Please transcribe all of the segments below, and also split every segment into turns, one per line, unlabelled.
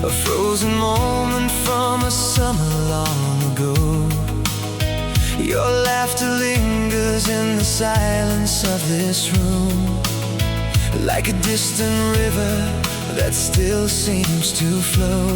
a frozen moment from a summer long ago. Your laughter lingers in the silence of this room, like a distant river that still seems to flow.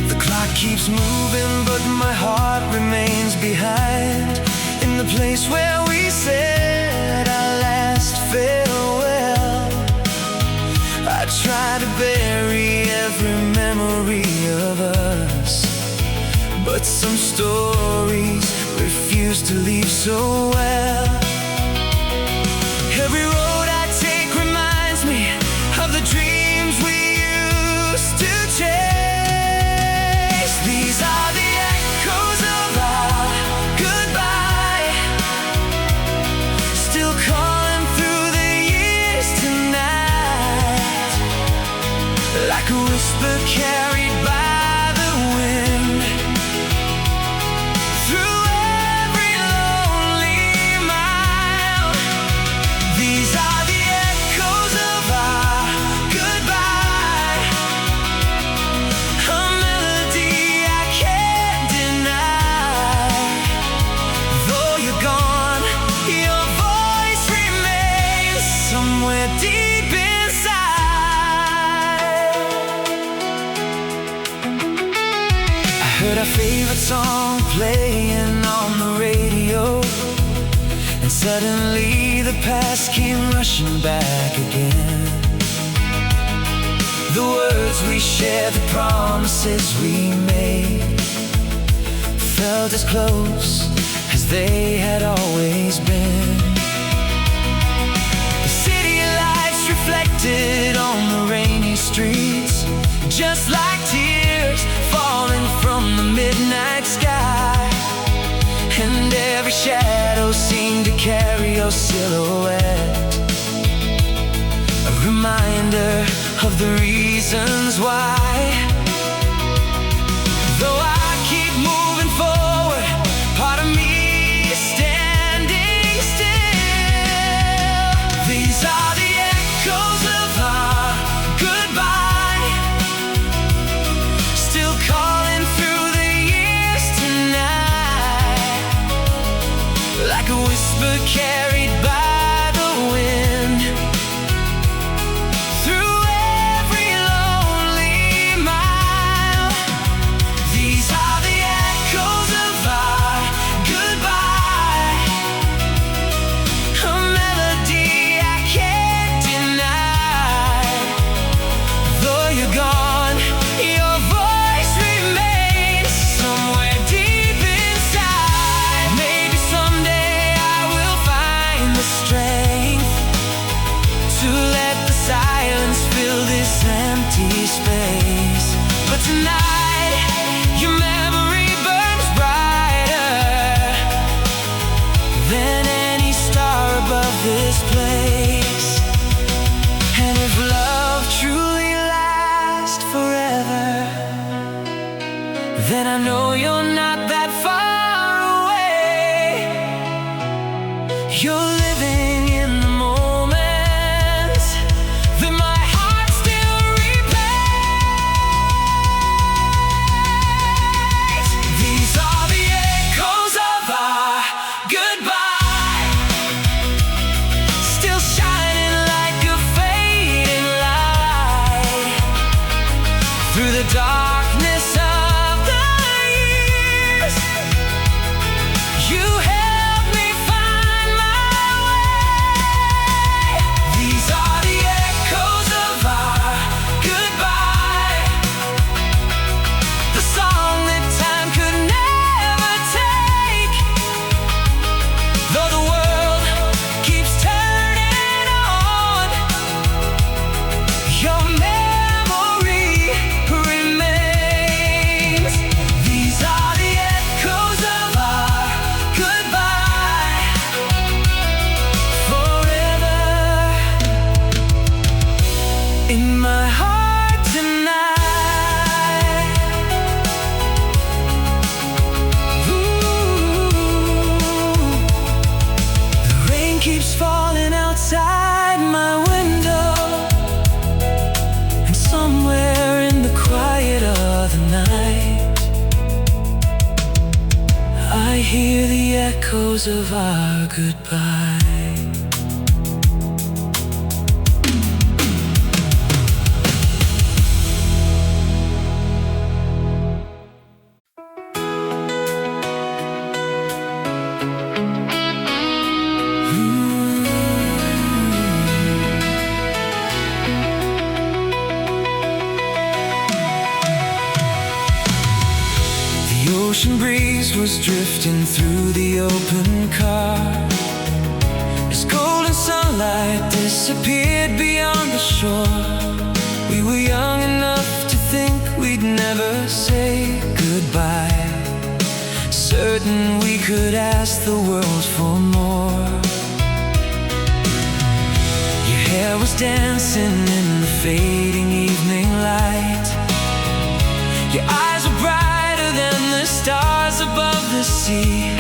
The clock keeps moving, but my heart remains behind, in the place where we said our last farewell. I try to bury every memory of us, but some stories refuse to leave so well. Every road I take reminds me of the dreams we used to chase. These are the echoes of our goodbye, still calling through the years tonight, like a whisper carried by the wind, through every lonely mile. These are the echoes of our goodbye, a melody I can't deny. Though you're gone, your voice remains somewhere deep inside. I heard our favorite song playing on the radio, and suddenly the past came rushing back again. The words we shared, the promises we made, felt as close as they had always been. The city lights reflected on the rainy streets, just like tears falling from the midnight sky. And every shadow seemed to carry your silhouette, a reminder of the reasons why. Though I keep moving forward, part of me is standing still. These are the echoes of our goodbye, still calling through the years tonight, like a whisper carried by the wind, through every lonely mile. These are the echoes of our goodbye, a melody I can't deny. Though you're gone, your voice remains somewhere deep inside. Maybe someday I will find the strength to let the silence fill this empty space. But tonight, your memory burns brighter than any star above this place. And if love truly lasts forever, then I know you're not that far away. You're living in the moments that my heart still replays. These are the echoes of our goodbye, still shining like a fading light, through the darkness of the years. You helped me find my way. These are the echoes of our goodbye, the song that time could never take. Though the world keeps turning on, your memory remains. echoes of our goodbye. The ocean breeze was drifting through the open car as golden sunlight disappeared beyond the shore. We were young enough to think we'd never say goodbye, certain we could ask the world for more. Your hair was dancing in the fading evening light. Your eyes were brighter than the stars above the sea,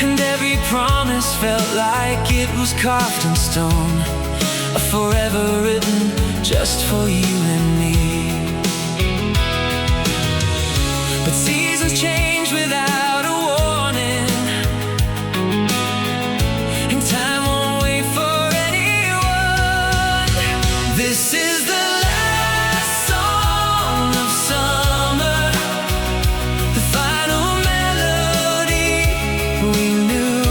and every promise felt like it was carved in stone, a forever written just for you and me. But seasons change without a warning, and time won't wait for anyone. This is the last song of summer, the final melody we knew,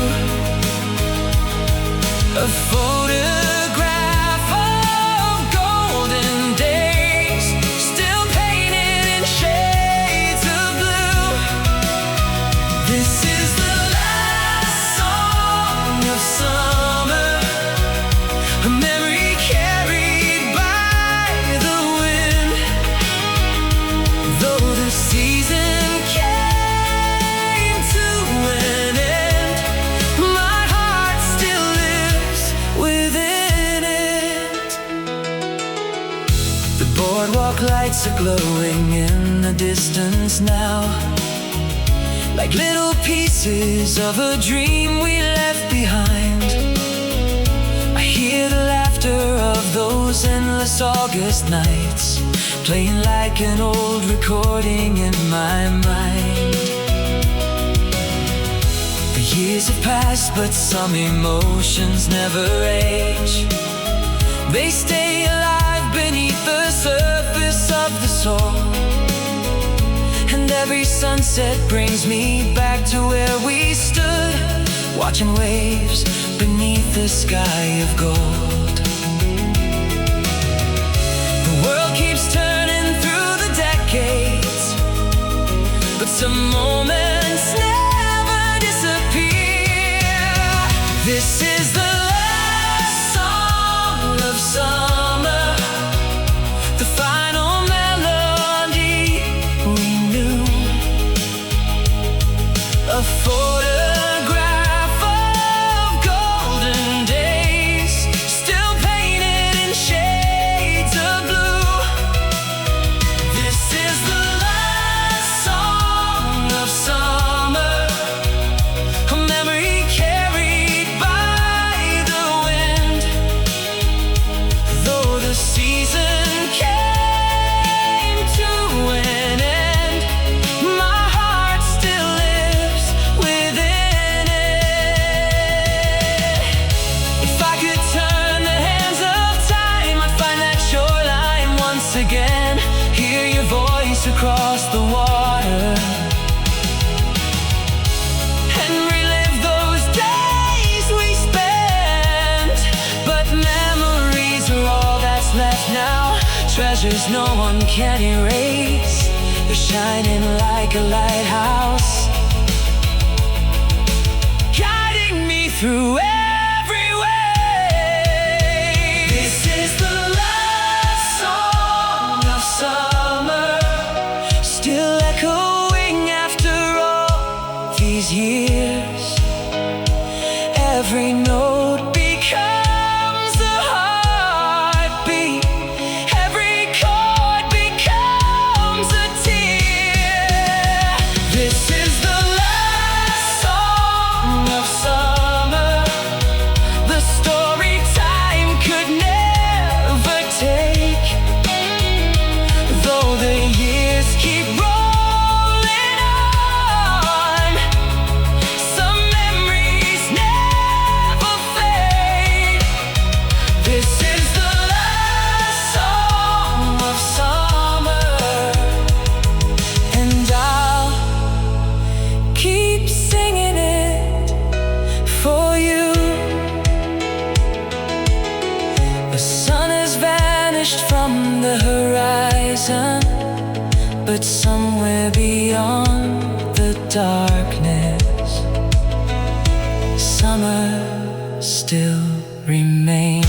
a photograph of golden days, still painted in shades of blue. This is the last song of summer, a memory carried by the wind. Though the season came to an end, my heart still lives within it. The boardwalk lights are glowing in the distance now, like little pieces of a dream we left behind. I hear the laughter of those endless August nights, playing like an old recording in my mind. The years have passed, but some emotions never age. They stay alive beneath the surface of the soul, and every sunset brings me back to where we stood, watching waves beneath the sky of gold. The world keeps turning through the decades, but some moments never disappear. This is the last song of summer, the final melody we knew, a photograph of golden days, still painted in shades of blue. This is the last song of summer, a memory carried by the wind. Though the season came to an end, my heart still lives within it. If I could turn the hands of time, I'd find that shoreline once again, hear your voice across the water, and relive those days we spent. But memories are all that's left now, treasures no one can erase. They're shining like a lighthouse, guiding me through every way. This is the last song of summer, still echoing after all these years. Every note becomes a heartbeat, every chord becomes a tear. This is the last song of summer, the story time could never take. but somewhere beyond the darkness, summer still remains.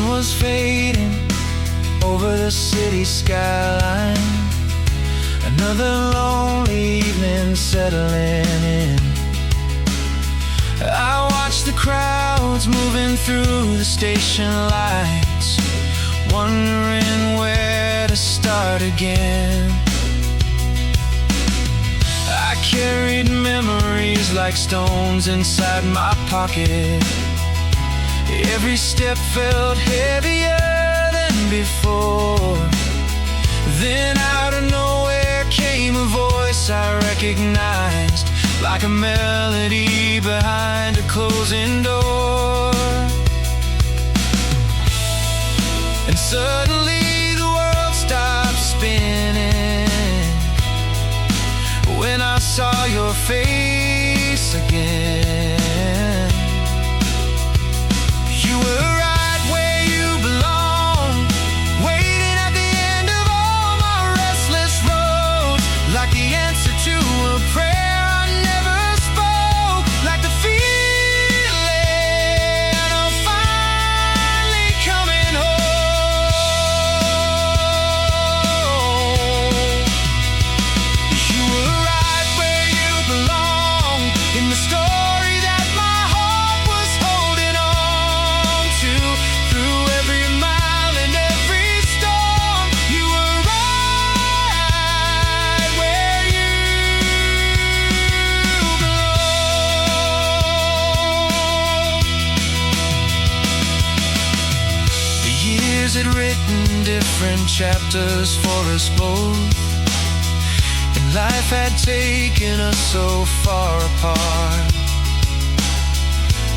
Was fading over the city skyline. Another lonely evening settling in. I watched the crowds moving through the station lights, wondering where to start again. I carried memories like stones inside my pocket. Every step felt heavier than before. Then out of nowhere came a voice I recognized, like a melody behind a closing door. And suddenly the world stopped spinning when I saw your face again. You were right where you belong, waiting at the end of all my restless roads, like the answer to a prayer I never spoke, like the feeling of finally coming home. You were right where you belong, in the story that my heart was holding on. Had written different chapters for us both, and life had taken us so far apart.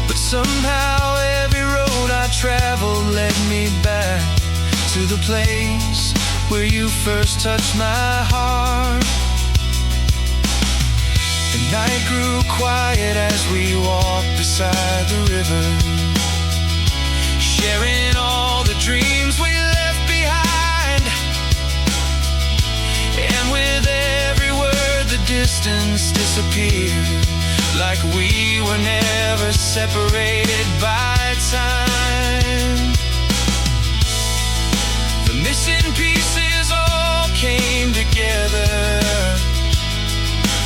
But somehow every road I traveled led me back to the place where you first touched my heart. The night grew quiet as we walked beside the river, sharing all the dreams we left behind. And with every word the distance disappeared, like we were never separated by time. The missing pieces all came together,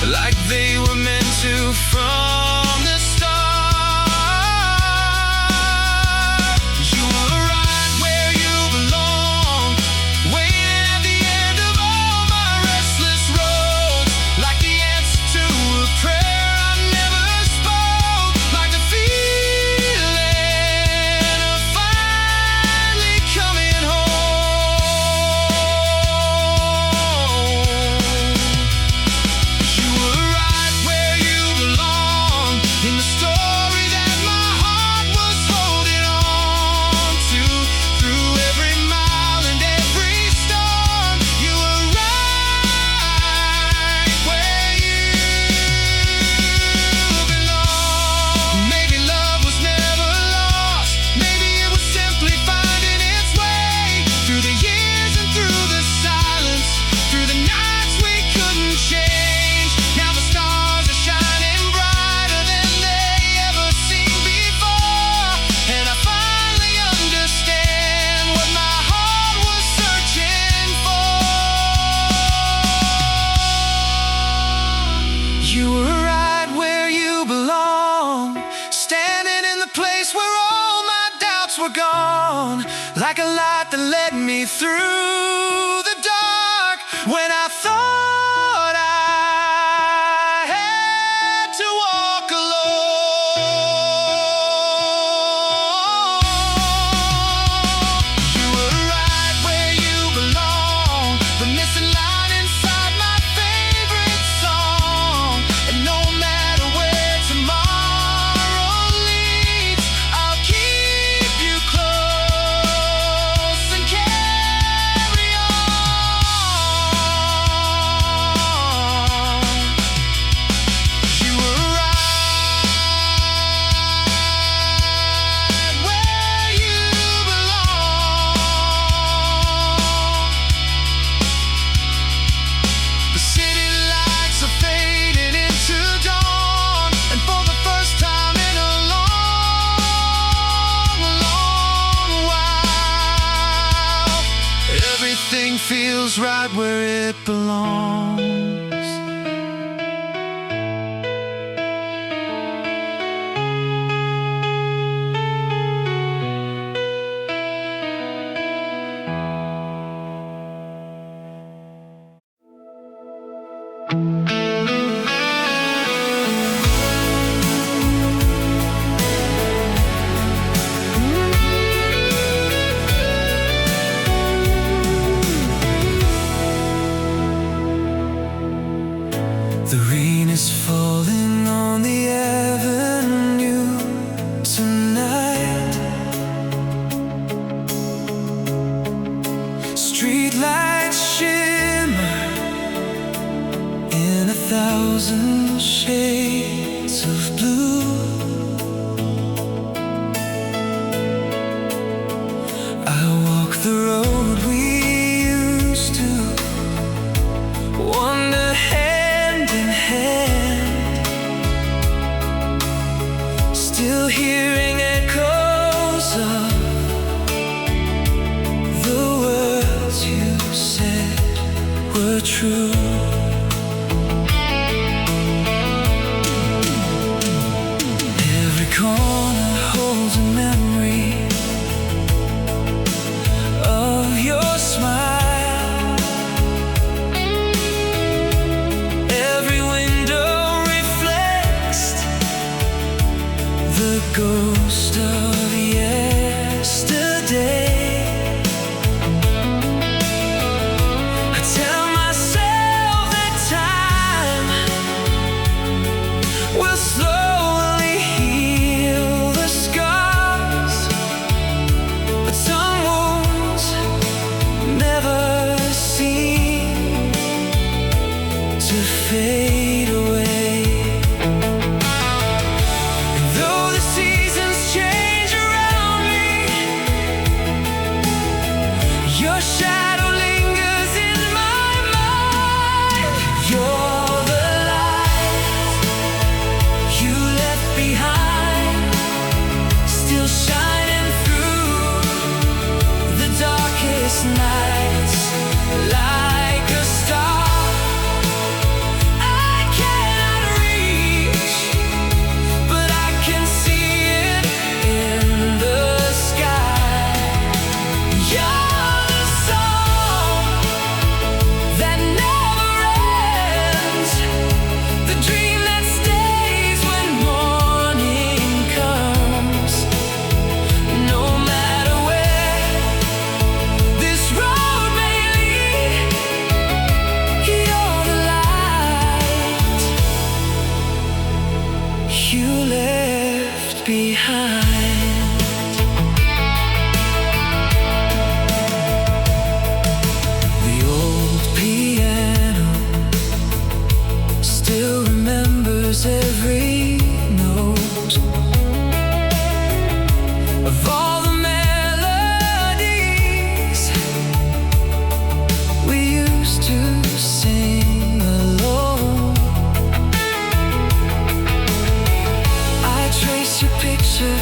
like they were meant to from the start. Like a light that led me through the dark when I thought I had to walk alone. You were right where you belong, the missing line inside my favorite feels right where it belongs. The rain is falling on the avenue tonight. Streetlights shimmer in 1,000 shades of blue. I walk the road we used to wander hand in hand, still hearing echoes of the words you said were true. Every corner holds a memory of your smile. Every window reflects the ghost of yesterday. I tell myself that time will slowly heal the scars, but some wounds never seem to fade away. And though the seasons change around me, your shadow lingers in my mind. You're the light you left behind, still shining through the darkest nights like a star I cannot reach, but I can see it in the sky. You're the song that never ends, the dream that stays when morning comes. No matter where this road may lead, you're the light you left behind. The old piano still remembers every note of all the melodies we used to sing alone. I trace your picture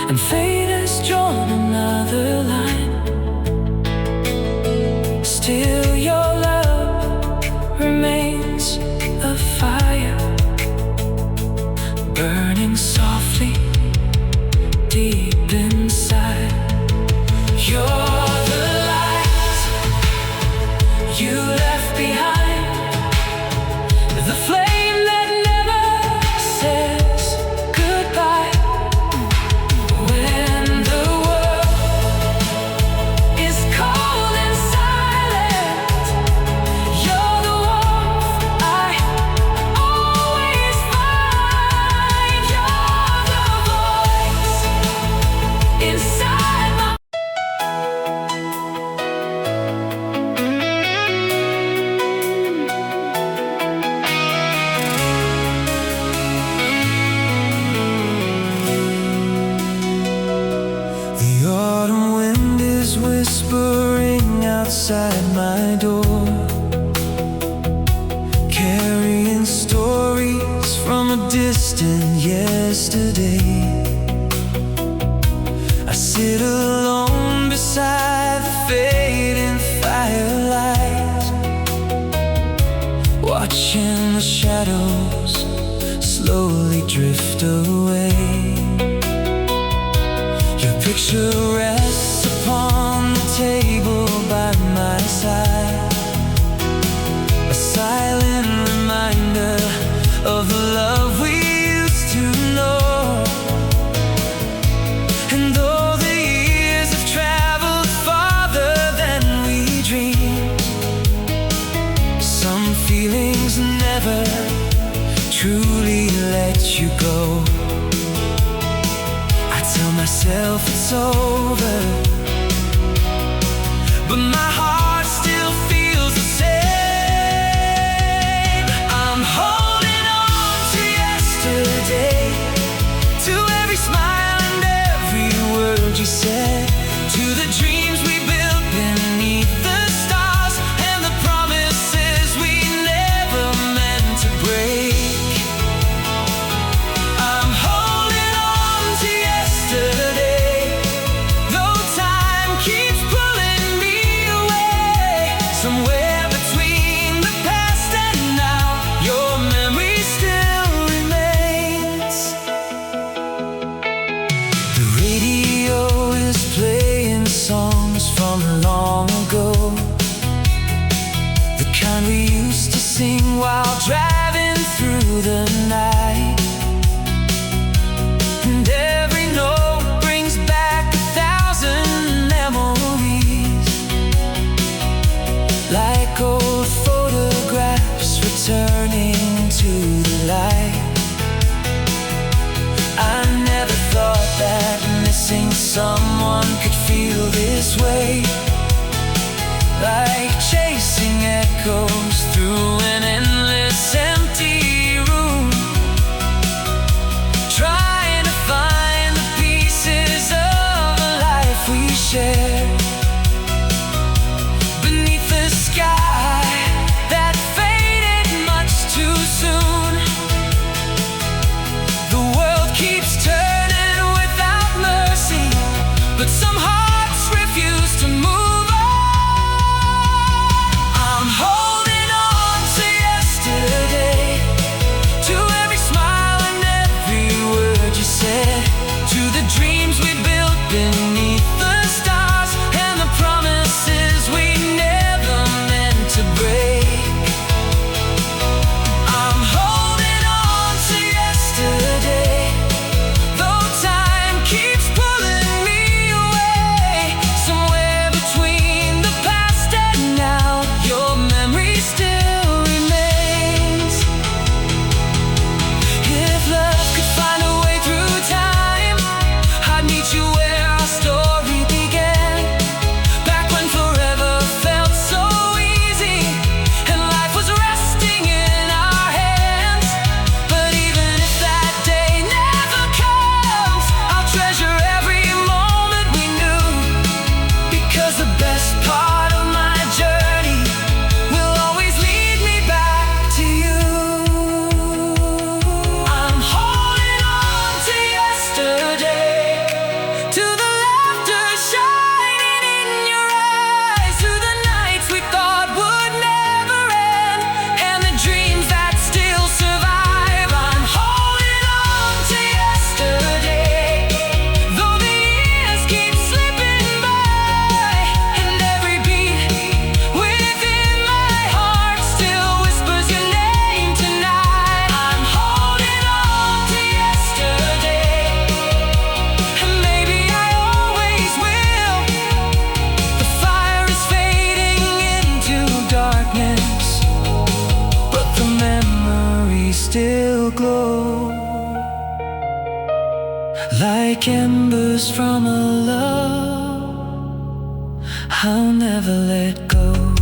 and fate has drawn another line. Still your love remains a fire, burning softly deep inside. You're the light you left behind, the flame that never says goodbye. When the world is cold and silent, you're the warmth I always find. You're the voice inside my autumn wind is whispering outside my door, carrying stories from a distant yesterday. I sit alone beside the fading firelight, watching the shadows slowly drift away. Your picture rests upon the table by my side, a silent reminder of the love we used to know. And though the years have traveled farther than we dreamed, some feelings never truly let you go. Tell myself it's over, but my heart still feels the same. I'm holding on to yesterday, to every smile and every word you said, to the dreams we built beneath the stars, and the promises we never meant to break. I'm holding on to yesterday, though time keeps pulling me away. Somewhere between the past and now, your memory still remains. The radio is playing songs from long ago, the kind we used to sing while driving through the night. And every note brings back 1,000 memories, like old photographs returning to the light. I never thought that missing someone could feel this way, like chasing echoes through an endless empty room, trying to find the pieces of a life we shared beneath the sky that faded much too soon. The world keeps turning without mercy, but some hearts refuse to move on. I'm holding on to still glow, like embers from a love I'll never let go.